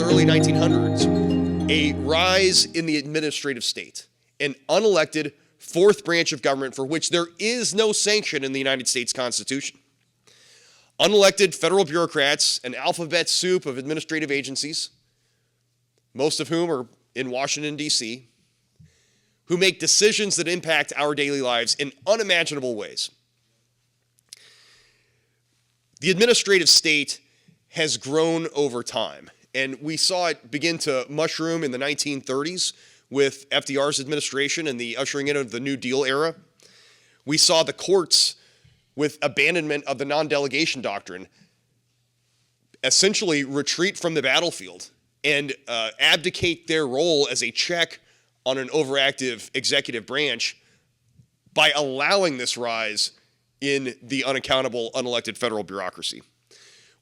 the early 1900s, a rise in the administrative state, an unelected fourth branch of government for which there is no sanction in the United States Constitution. Unelected federal bureaucrats, an alphabet soup of administrative agencies, most of whom are in Washington, D.C., who make decisions that impact our daily lives in unimaginable ways. The administrative state has grown over time, and we saw it begin to mushroom in the 1930s with FDR's administration and the ushering in of the New Deal era. We saw the courts, with abandonment of the non-delegation doctrine, essentially retreat from the battlefield and abdicate their role as a check on an overactive executive branch by allowing this rise in the unaccountable, unelected federal bureaucracy.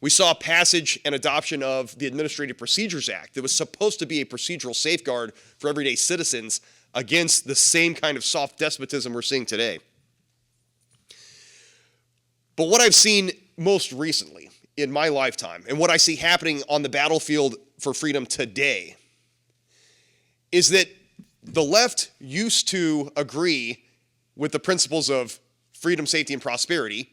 We saw passage and adoption of the Administrative Procedures Act that was supposed to be a procedural safeguard for everyday citizens against the same kind of soft despotism we're seeing today. But what I've seen most recently in my lifetime, and what I see happening on the battlefield for freedom today, is that the left used to agree with the principles of freedom, safety, and prosperity.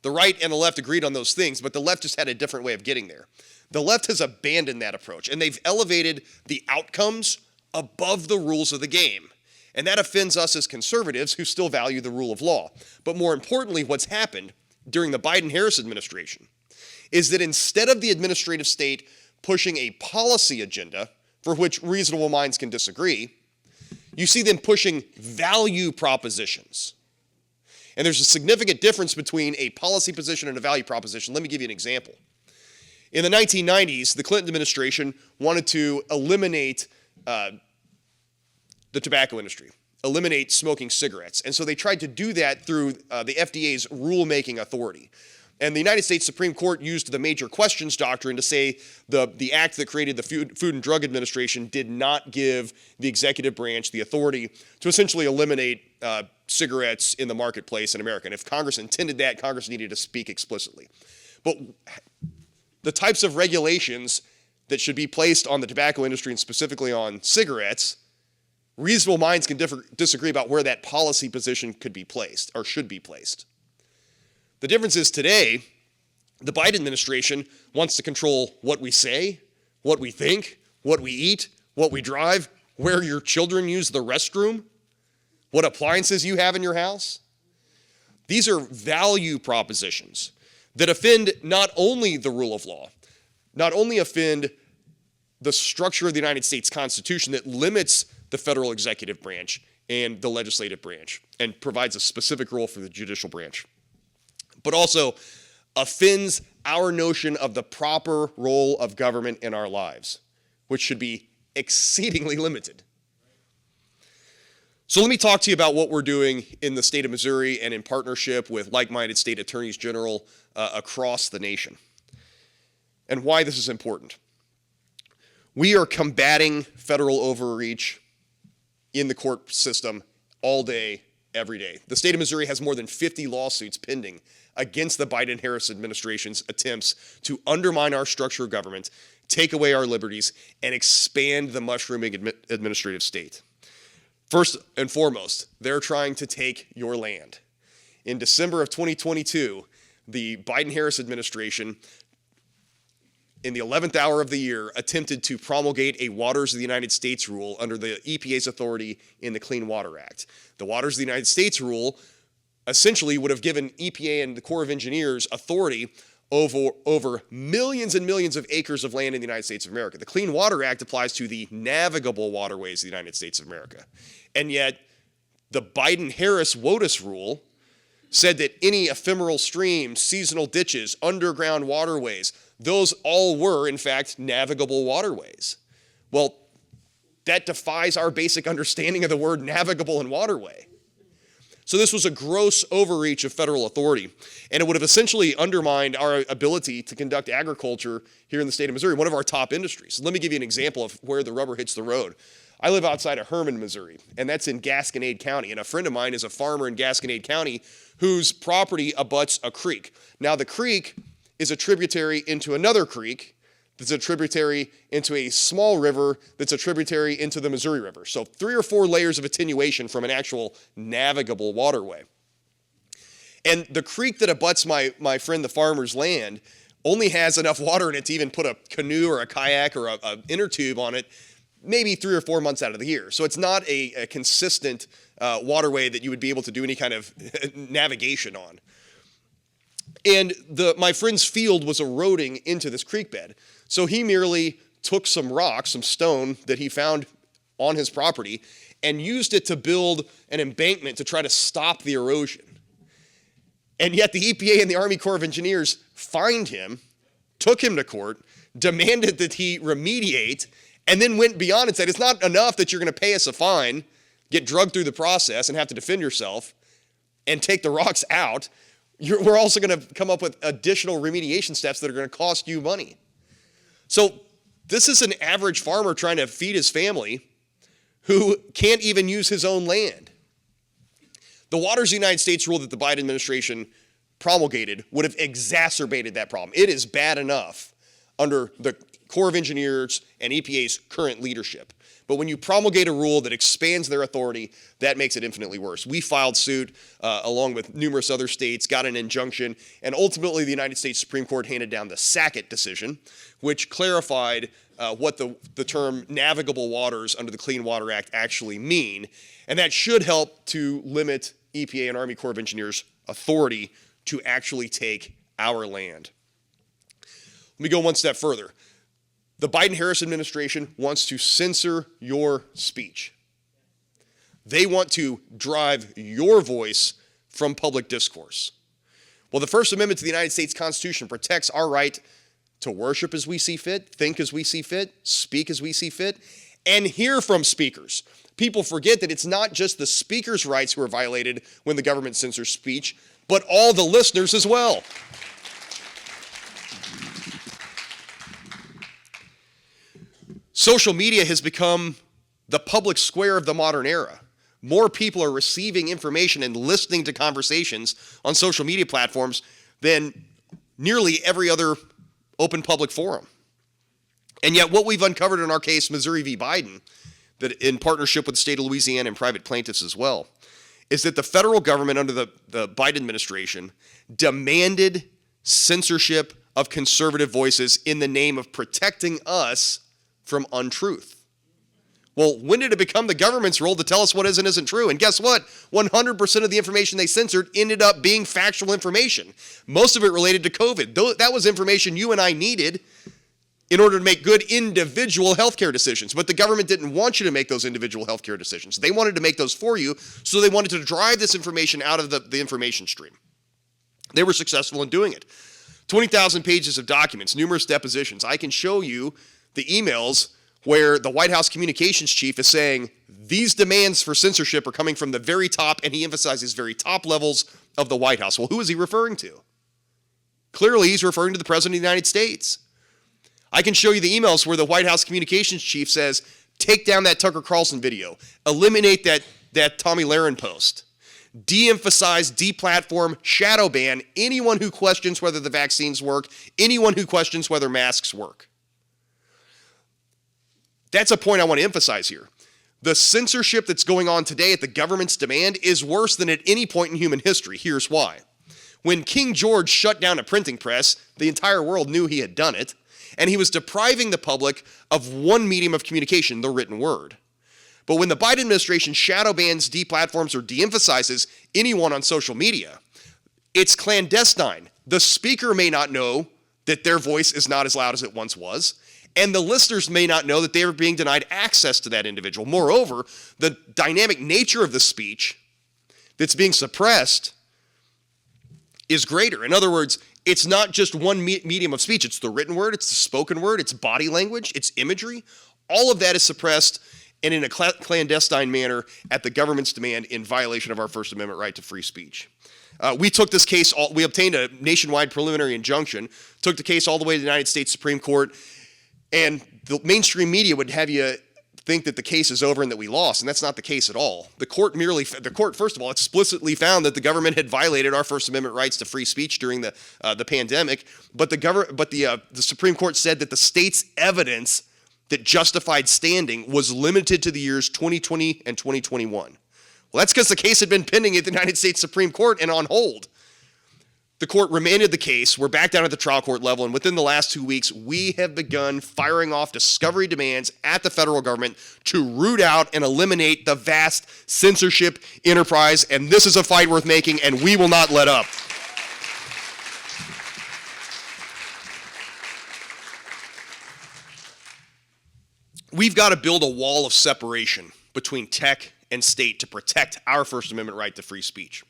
The right and the left agreed on those things, but the left just had a different way of getting there. The left has abandoned that approach, and they've elevated the outcomes above the rules of the game. And that offends us as conservatives who still value the rule of law. But more importantly, what's happened during the Biden-Harris administration is that instead of the administrative state pushing a policy agenda for which reasonable minds can disagree, you see them pushing value propositions. And there's a significant difference between a policy position and a value proposition. Let me give you an example. In the 1990s, the Clinton administration wanted to eliminate the tobacco industry, eliminate smoking cigarettes. And so they tried to do that through the FDA's rulemaking authority. And the United States Supreme Court used the major questions doctrine to say the act that created the Food and Drug Administration did not give the executive branch the authority to essentially eliminate cigarettes in the marketplace in America. And if Congress intended that, Congress needed to speak explicitly. But the types of regulations that should be placed on the tobacco industry and specifically on cigarettes, reasonable minds can disagree about where that policy position could be placed or should be placed. The difference is today, the Biden administration wants to control what we say, what we think, what we eat, what we drive, where your children use the restroom, what appliances you have in your house. These are value propositions that offend not only the rule of law, not only offend the structure of the United States Constitution that limits the federal executive branch and the legislative branch and provides a specific role for the judicial branch, but also offends our notion of the proper role of government in our lives, which should be exceedingly limited. So let me talk to you about what we're doing in the state of Missouri and in partnership with like-minded state attorneys general across the nation, and why this is important. We are combating federal overreach in the court system all day, every day. The state of Missouri has more than 50 lawsuits pending against the Biden-Harris administration's attempts to undermine our structure of government, take away our liberties, and expand the mushrooming administrative state. First and foremost, they're trying to take your land. In December of 2022, the Biden-Harris administration, in the 11th hour of the year, attempted to promulgate a Waters of the United States rule under the EPA's authority in the Clean Water Act. The Waters of the United States rule essentially would have given EPA and the Corps of Engineers authority over millions and millions of acres of land in the United States of America. The Clean Water Act applies to the navigable waterways of the United States of America. And yet, the Biden-Harris WOTUS rule said that any ephemeral streams, seasonal ditches, underground waterways, those all were, in fact, navigable waterways. Well, that defies our basic understanding of the word navigable and waterway. So this was a gross overreach of federal authority, and it would have essentially undermined our ability to conduct agriculture here in the state of Missouri, one of our top industries. Let me give you an example of where the rubber hits the road. I live outside of Herman, Missouri, and that's in Gasconade County, and a friend of mine is a farmer in Gasconade County whose property abuts a creek. Now, the creek is a tributary into another creek that's a tributary into a small river that's a tributary into the Missouri River. So 3 or 4 layers of attenuation from an actual navigable waterway. And the creek that abuts my friend the farmer's land only has enough water in it to even put a canoe or a kayak or an inner tube on it maybe 3 or 4 months out of the year. So it's not a consistent waterway that you would be able to do any kind of navigation on. And my friend's field was eroding into this creek bed. So he merely took some rocks, some stone that he found on his property, and used it to build an embankment to try to stop the erosion. And yet the EPA and the Army Corps of Engineers fined him, took him to court, demanded that he remediate, and then went beyond and said, it's not enough that you're going to pay us a fine, get drugged through the process and have to defend yourself, and take the rocks out. We're also going to come up with additional remediation steps that are going to cost you money. So this is an average farmer trying to feed his family who can't even use his own land. The Waters of the United States rule that the Biden administration promulgated would have exacerbated that problem. It is bad enough under the Corps of Engineers and EPA's current leadership. But when you promulgate a rule that expands their authority, that makes it infinitely worse. We filed suit along with numerous other states, got an injunction, and ultimately the United States Supreme Court handed down the Sackett decision, which clarified what the term navigable waters under the Clean Water Act actually mean. And that should help to limit EPA and Army Corps of Engineers' authority to actually take our land. Let me go one step further. The Biden-Harris administration wants to censor your speech. They want to drive your voice from public discourse. Well, the First Amendment to the United States Constitution protects our right to worship as we see fit, think as we see fit, speak as we see fit, and hear from speakers. People forget that it's not just the speaker's rights who are violated when the government censors speech, but all the listeners as well. Social media has become the public square of the modern era. More people are receiving information and listening to conversations on social media platforms than nearly every other open public forum. And yet what we've uncovered in our case, Missouri v. Biden, that in partnership with the state of Louisiana and private plaintiffs as well, is that the federal government under the Biden administration demanded censorship of conservative voices in the name of protecting us from untruth. Well, when did it become the government's role to tell us what is and isn't true? And guess what? 100% of the information they censored ended up being factual information. Most of it related to COVID. That was information you and I needed in order to make good individual healthcare decisions. But the government didn't want you to make those individual healthcare decisions. They wanted to make those for you, so they wanted to drive this information out of the information stream. They were successful in doing it. 20,000 pages of documents, numerous depositions. I can show you the emails where the White House communications chief is saying these demands for censorship are coming from the very top, and he emphasizes very top levels of the White House. Well, who is he referring to? Clearly, he's referring to the President of the United States. I can show you the emails where the White House communications chief says, take down that Tucker Carlson video, eliminate that Tommy Lahren post, de-emphasize, de-platform, shadow ban anyone who questions whether the vaccines work, anyone who questions whether masks work. That's a point I want to emphasize here. The censorship that's going on today at the government's demand is worse than at any point in human history. Here's why. When King George shut down a printing press, the entire world knew he had done it, and he was depriving the public of one medium of communication, the written word. But when the Biden administration shadow bans, de-platforms, or de-emphasizes anyone on social media, it's clandestine. The speaker may not know that their voice is not as loud as it once was, and the listeners may not know that they are being denied access to that individual. Moreover, the dynamic nature of the speech that's being suppressed is greater. In other words, it's not just one medium of speech. It's the written word, it's the spoken word, it's body language, it's imagery. All of that is suppressed and in a clandestine manner at the government's demand in violation of our First Amendment right to free speech. We took this case, we obtained a nationwide preliminary injunction, took the case all the way to the United States Supreme Court, and the mainstream media would have you think that the case is over and that we lost, and that's not the case at all. The court, first of all, explicitly found that the government had violated our First Amendment rights to free speech during the pandemic, but the Supreme Court said that the state's evidence that justified standing was limited to the years 2020 and 2021. Well, that's because the case had been pending at the United States Supreme Court and on hold. The court remanded the case. We're back down at the trial court level, and within the last 2 weeks, we have begun firing off discovery demands at the federal government to root out and eliminate the vast censorship enterprise, and this is a fight worth making, and we will not let up. We've got to build a wall of separation between tech and state to protect our First Amendment right to free speech.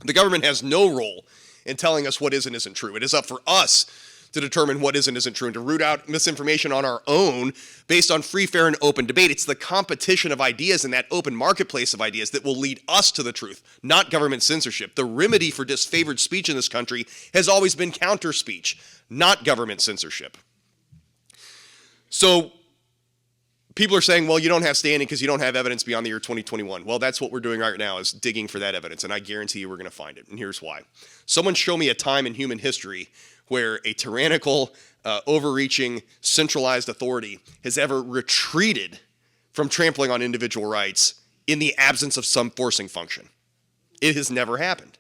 The government has no role in telling us what is and isn't true. It is up for us to determine what is and isn't true and to root out misinformation on our own based on free, fair, and open debate. It's the competition of ideas and that open marketplace of ideas that will lead us to the truth, not government censorship. The remedy for disfavored speech in this country has always been counter speech, not government censorship. So people are saying, well, you don't have standing because you don't have evidence beyond the year 2021. Well, that's what we're doing right now, is digging for that evidence, and I guarantee you we're going to find it, and here's why. Someone show me a time in human history where a tyrannical, overreaching, centralized authority has ever retreated from trampling on individual rights in the absence of some forcing function. It has never happened.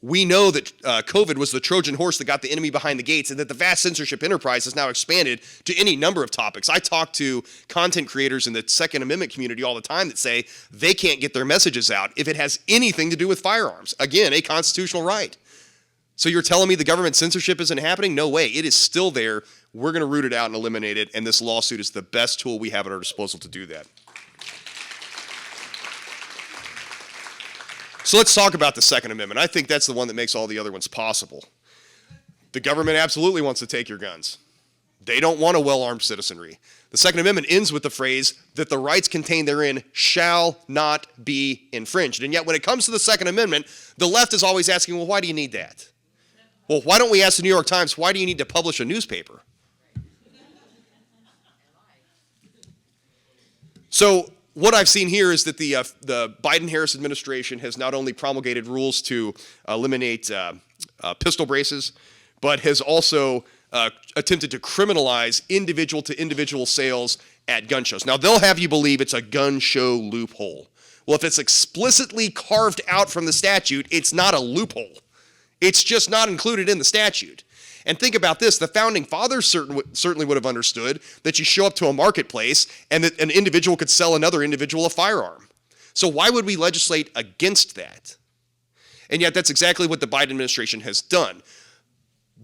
We know that COVID was the Trojan horse that got the enemy behind the gates, and that the vast censorship enterprise has now expanded to any number of topics. I talk to content creators in the Second Amendment community all the time that say they can't get their messages out if it has anything to do with firearms. Again, a constitutional right. So you're telling me the government censorship isn't happening? No way. It is still there. We're going to root it out and eliminate it, and this lawsuit is the best tool we have at our disposal to do that. So let's talk about the Second Amendment. I think that's the one that makes all the other ones possible. The government absolutely wants to take your guns. They don't want a well-armed citizenry. The Second Amendment ends with the phrase that the rights contained therein shall not be infringed. And yet when it comes to the Second Amendment, the left is always asking, well, why do you need that? Well, why don't we ask the New York Times, why do you need to publish a newspaper? So what I've seen here is that the Biden-Harris administration has not only promulgated rules to eliminate pistol braces, but has also attempted to criminalize individual-to-individual sales at gun shows. Now, they'll have you believe it's a gun show loophole. Well, if it's explicitly carved out from the statute, it's not a loophole. It's just not included in the statute. And think about this, the founding fathers certainly would have understood that you show up to a marketplace and that an individual could sell another individual a firearm. So why would we legislate against that? And yet that's exactly what the Biden administration has done.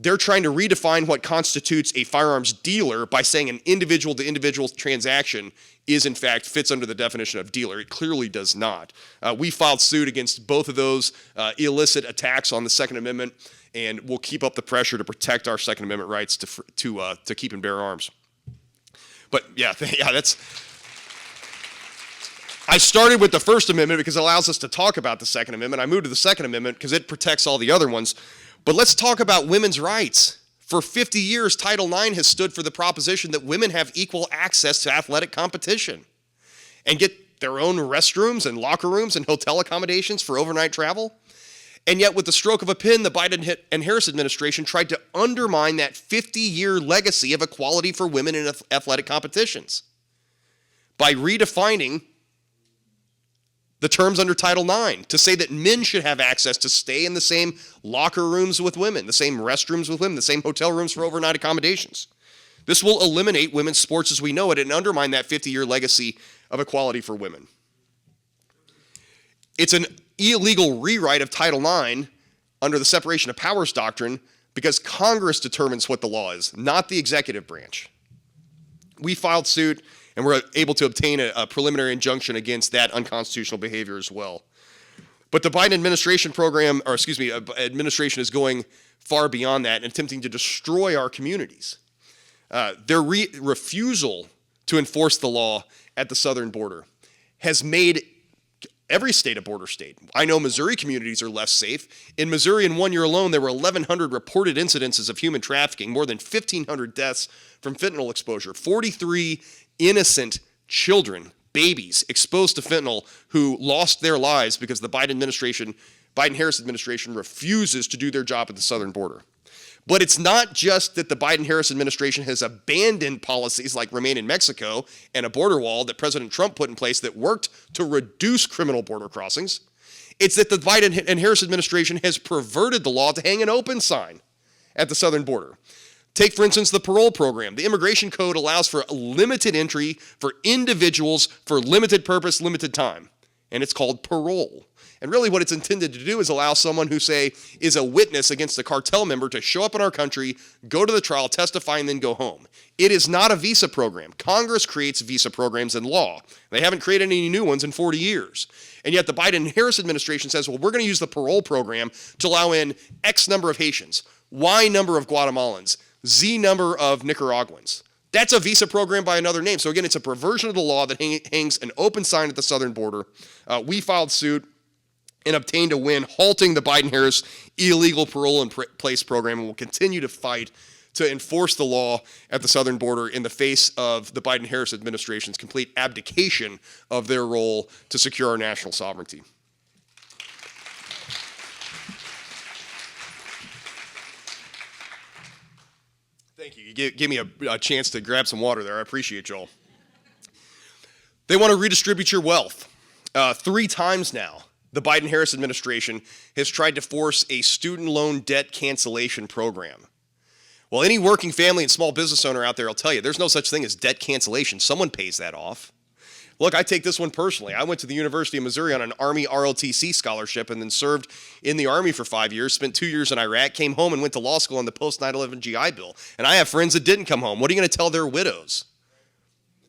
They're trying to redefine what constitutes a firearms dealer by saying an individual-to-individual transaction is, in fact, fits under the definition of dealer. It clearly does not. We filed suit against both of those illicit attacks on the Second Amendment, and we'll keep up the pressure to protect our Second Amendment rights to keep and bear arms. But yeah, that's. I started with the First Amendment because it allows us to talk about the Second Amendment. I moved to the Second Amendment because it protects all the other ones. But let's talk about women's rights. For 50 years, Title IX has stood for the proposition that women have equal access to athletic competition and get their own restrooms and locker rooms and hotel accommodations for overnight travel. And yet, with the stroke of a pen, the Biden and Harris administration tried to undermine that 50-year legacy of equality for women in athletic competitions by redefining the terms under Title IX to say that men should have access to stay in the same locker rooms with women, the same restrooms with women, the same hotel rooms for overnight accommodations. This will eliminate women's sports as we know it and undermine that 50-year legacy of equality for women. It's an illegal rewrite of Title IX under the separation of powers doctrine because Congress determines what the law is, not the executive branch. We filed suit and we're able to obtain a preliminary injunction against that unconstitutional behavior as well. But the Biden administration administration is going far beyond that and attempting to destroy our communities. Their refusal to enforce the law at the southern border has made every state a border state. I know Missouri communities are less safe. In Missouri, in 1 year alone, there were 1,100 reported incidences of human trafficking, more than 1,500 deaths from fentanyl exposure, 43 innocent children, babies exposed to fentanyl who lost their lives because the Biden-Harris administration refuses to do their job at the southern border. But it's not just that the Biden-Harris administration has abandoned policies like Remain in Mexico and a border wall that President Trump put in place that worked to reduce criminal border crossings. It's that the Biden and Harris administration has perverted the law to hang an open sign at the southern border. Take, for instance, the parole program. The immigration code allows for limited entry for individuals for limited purpose, limited time, and it's called parole. And really what it's intended to do is allow someone who, say, is a witness against a cartel member to show up in our country, go to the trial, testify, and then go home. It is not a visa program. Congress creates visa programs in law. They haven't created any new ones in 40 years. And yet the Biden-Harris administration says, well, we're going to use the parole program to allow in X number of Haitians, Y number of Guatemalans, Z number of Nicaraguans. That's a visa program by another name. So again, it's a perversion of the law that hangs an open sign at the southern border. We filed suit and obtained a win halting the Biden-Harris illegal parole in place program, and will continue to fight to enforce the law at the southern border in the face of the Biden-Harris administration's complete abdication of their role to secure our national sovereignty. Thank you. You gave me a chance to grab some water there. I appreciate y'all. They want to redistribute your wealth. 3 times now, the Biden-Harris administration has tried to force a student loan debt cancellation program. Well, any working family and small business owner out there will tell you there's no such thing as debt cancellation. Someone pays that off. Look, I take this one personally. I went to the University of Missouri on an Army ROTC scholarship and then served in the Army for 5 years, spent 2 years in Iraq, came home and went to law school on the post-9/11 GI Bill. And I have friends that didn't come home. What are you going to tell their widows?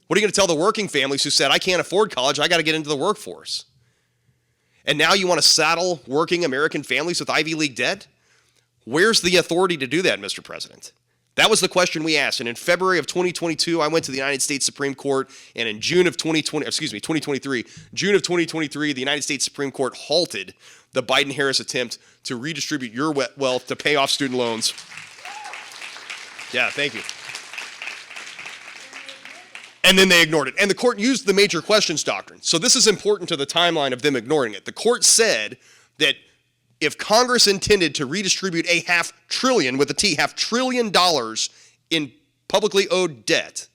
What are you going to tell the working families who said, I can't afford college, I got to get into the workforce? And now you want to saddle working American families with Ivy League debt? Where's the authority to do that, Mr. President? That was the question we asked. And in February of 2022, I went to the United States Supreme Court. And in June of 2023, the United States Supreme Court halted the Biden-Harris attempt to redistribute your wealth to pay off student loans. Yeah, thank you. And then they ignored it. And the court used the major questions doctrine. So this is important to the timeline of them ignoring it. The court said that if Congress intended to redistribute a $500 billion in publicly owed debt,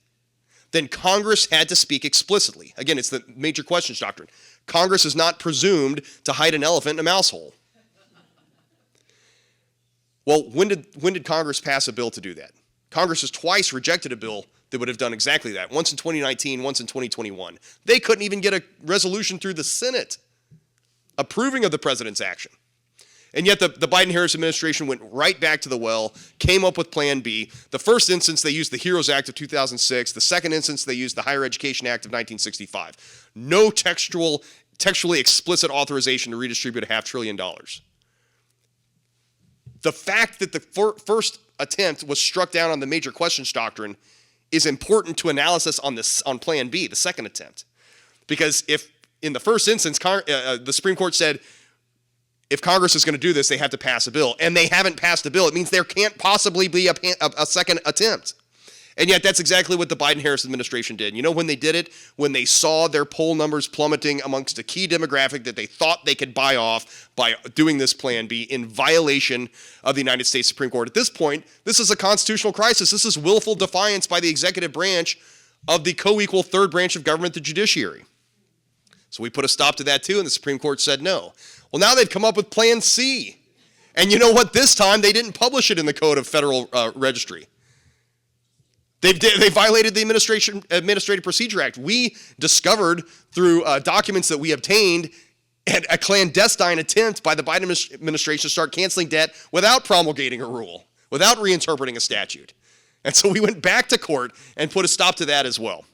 then Congress had to speak explicitly. Again, it's the major questions doctrine. Congress is not presumed to hide an elephant in a mouse hole. Well, when did Congress pass a bill to do that? Congress has twice rejected a bill that would have done exactly that. Once in 2019, once in 2021. They couldn't even get a resolution through the Senate approving of the president's action. And yet the Biden-Harris administration went right back to the well, came up with Plan B. The first instance, they used the HEROES Act of 2006. The second instance, they used the Higher Education Act of 1965. No textually explicit authorization to redistribute $500 billion. The fact that the first attempt was struck down on the major questions doctrine is important to analysis on Plan B, the second attempt. Because if in the first instance, the Supreme Court said, if Congress is going to do this, they have to pass a bill. And they haven't passed a bill. It means there can't possibly be a second attempt. And yet that's exactly what the Biden-Harris administration did. You know when they did it? When they saw their poll numbers plummeting amongst a key demographic that they thought they could buy off by doing this Plan B in violation of the United States Supreme Court. At this point, this is a constitutional crisis. This is willful defiance by the executive branch of the co-equal third branch of government, the judiciary. So we put a stop to that too, and the Supreme Court said no. Well, now they've come up with Plan C. And you know what? This time they didn't publish it in the Code of Federal Registry. They violated the Administrative Procedure Act. We discovered through documents that we obtained a clandestine attempt by the Biden administration to start canceling debt without promulgating a rule, without reinterpreting a statute. And so we went back to court and put a stop to that as well.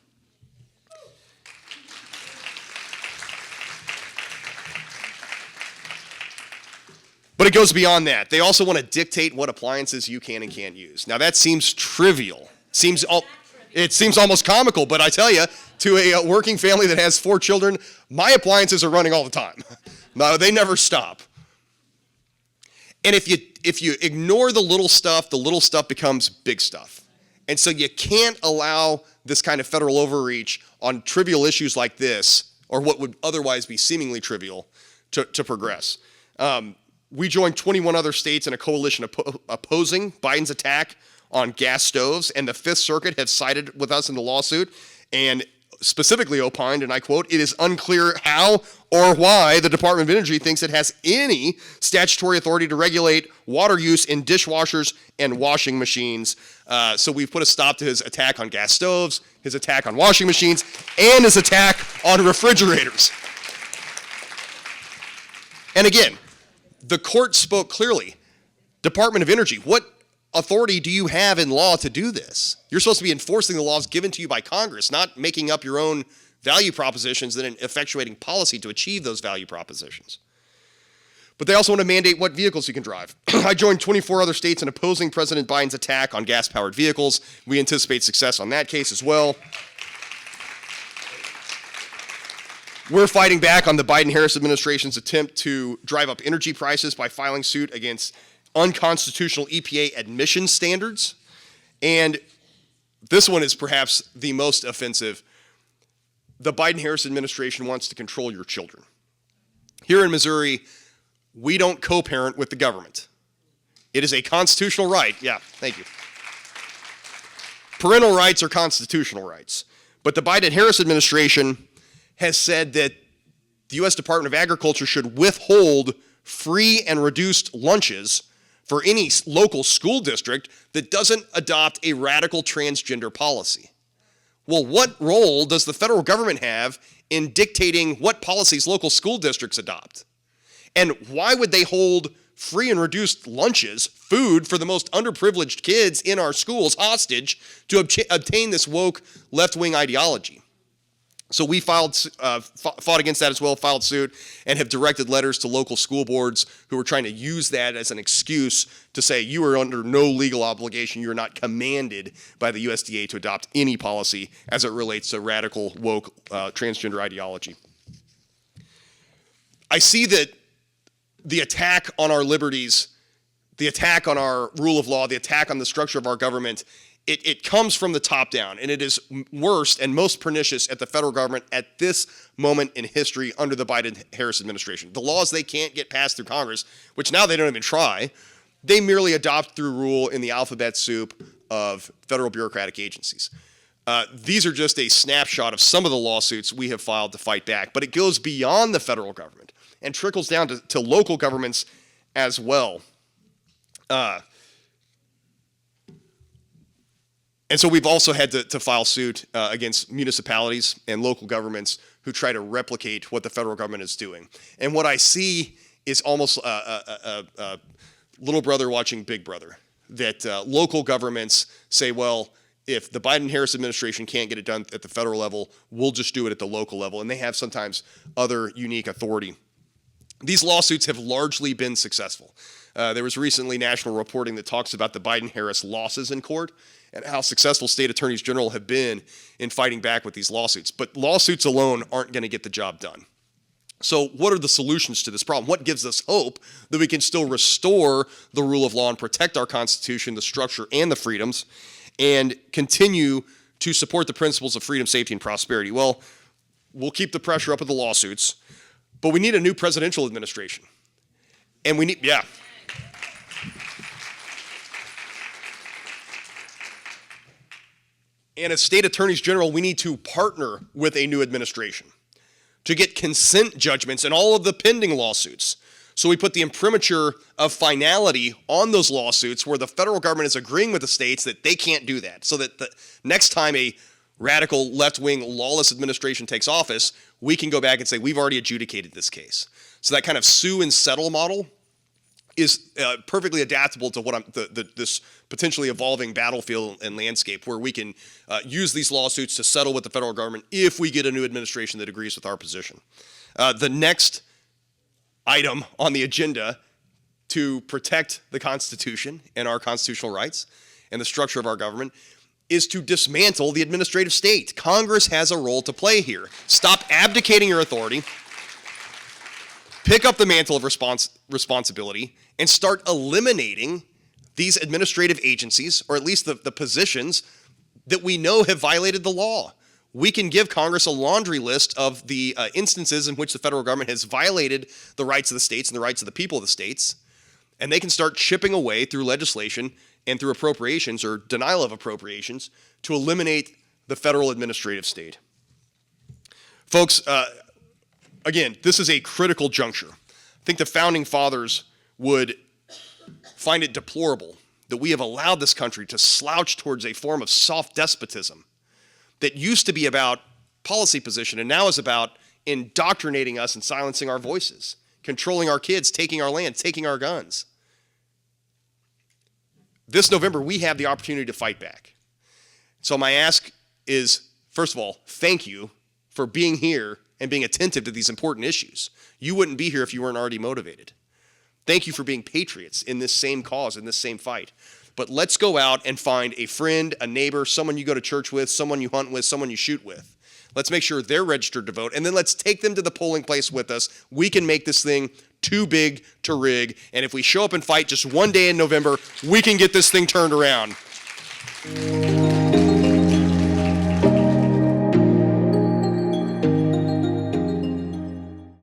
But it goes beyond that. They also want to dictate what appliances you can and can't use. Now that seems trivial. It seems almost comical, but I tell you, to a working family that has 4 children, my appliances are running all the time. No, they never stop. And if you ignore the little stuff becomes big stuff. And so you can't allow this kind of federal overreach on trivial issues like this, or what would otherwise be seemingly trivial, to progress. We joined 21 other states in a coalition opposing Biden's attack on gas stoves, and the Fifth Circuit have sided with us in the lawsuit and specifically opined, and I quote, "It is unclear how or why the Department of Energy thinks it has any statutory authority to regulate water use in dishwashers and washing machines." So we've put a stop to his attack on gas stoves, his attack on washing machines, and his attack on refrigerators. And again, the court spoke clearly. Department of Energy, what authority do you have in law to do this? You're supposed to be enforcing the laws given to you by Congress, not making up your own value propositions and then effectuating policy to achieve those value propositions. But they also want to mandate what vehicles you can drive. I joined 24 other states in opposing President Biden's attack on gas-powered vehicles. We anticipate success on that case as well. We're fighting back on the Biden-Harris administration's attempt to drive up energy prices by filing suit against unconstitutional EPA admission standards. And this one is perhaps the most offensive. The Biden-Harris administration wants to control your children. Here in Missouri, we don't co-parent with the government. It is a constitutional right. Yeah, thank you. Parental rights are constitutional rights. But the Biden-Harris administration has said that the U.S. Department of Agriculture should withhold free and reduced lunches for any local school district that doesn't adopt a radical transgender policy. Well, what role does the federal government have in dictating what policies local school districts adopt? And why would they hold free and reduced lunches, food for the most underprivileged kids in our schools, hostage to obtain this woke left-wing ideology? So we fought against that as well, filed suit, and have directed letters to local school boards who are trying to use that as an excuse to say you are under no legal obligation, you're not commanded by the USDA to adopt any policy as it relates to radical, woke, transgender ideology. I see that the attack on our liberties, the attack on our rule of law, the attack on the structure of our government, it comes from the top down, and it is worst and most pernicious at the federal government at this moment in history under the Biden-Harris administration. The laws they can't get passed through Congress, which now they don't even try, they merely adopt through rule in the alphabet soup of federal bureaucratic agencies. These are just a snapshot of some of the lawsuits we have filed to fight back, but it goes beyond the federal government and trickles down to local governments as well. And so we've also had to file suit against municipalities and local governments who try to replicate what the federal government is doing. And what I see is almost a little brother watching Big Brother, that local governments say, well, if the Biden-Harris administration can't get it done at the federal level, we'll just do it at the local level. And they have sometimes other unique authority. These lawsuits have largely been successful. There was recently national reporting that talks about the Biden-Harris losses in court and how successful state attorneys general have been in fighting back with these lawsuits. But lawsuits alone aren't going to get the job done. So what are the solutions to this problem? What gives us hope that we can still restore the rule of law and protect our Constitution, the structure, and the freedoms, and continue to support the principles of freedom, safety, and prosperity? Well, we'll keep the pressure up at the lawsuits, but we need a new presidential administration. And we need, yeah. And as state attorneys general, we need to partner with a new administration to get consent judgments in all of the pending lawsuits. So we put the imprimatur of finality on those lawsuits where the federal government is agreeing with the states that they can't do that, so that the next time a radical left-wing lawless administration takes office, we can go back and say, we've already adjudicated this case. So that kind of sue and settle model is perfectly adaptable to what this potentially evolving battlefield and landscape, where we can use these lawsuits to settle with the federal government if we get a new administration that agrees with our position. The next item on the agenda to protect the Constitution and our constitutional rights and the structure of our government is to dismantle the administrative state. Congress has a role to play here. Stop abdicating your authority, pick up the mantle of responsibility, and start eliminating these administrative agencies, or at least the positions that we know have violated the law. We can give Congress a laundry list of the instances in which the federal government has violated the rights of the states and the rights of the people of the states, and they can start chipping away through legislation and through appropriations or denial of appropriations to eliminate the federal administrative state. Folks, again, this is a critical juncture. I think the founding fathers would find it deplorable that we have allowed this country to slouch towards a form of soft despotism that used to be about policy position and now is about indoctrinating us and silencing our voices, controlling our kids, taking our land, taking our guns. This November, we have the opportunity to fight back. So my ask is, first of all, thank you for being here and being attentive to these important issues. You wouldn't be here if you weren't already motivated. Thank you for being patriots in this same cause, in this same fight. But let's go out and find a friend, a neighbor, someone you go to church with, someone you hunt with, someone you shoot with. Let's make sure they're registered to vote, and then let's take them to the polling place with us. We can make this thing too big to rig, and if we show up and fight just one day in November, we can get this thing turned around.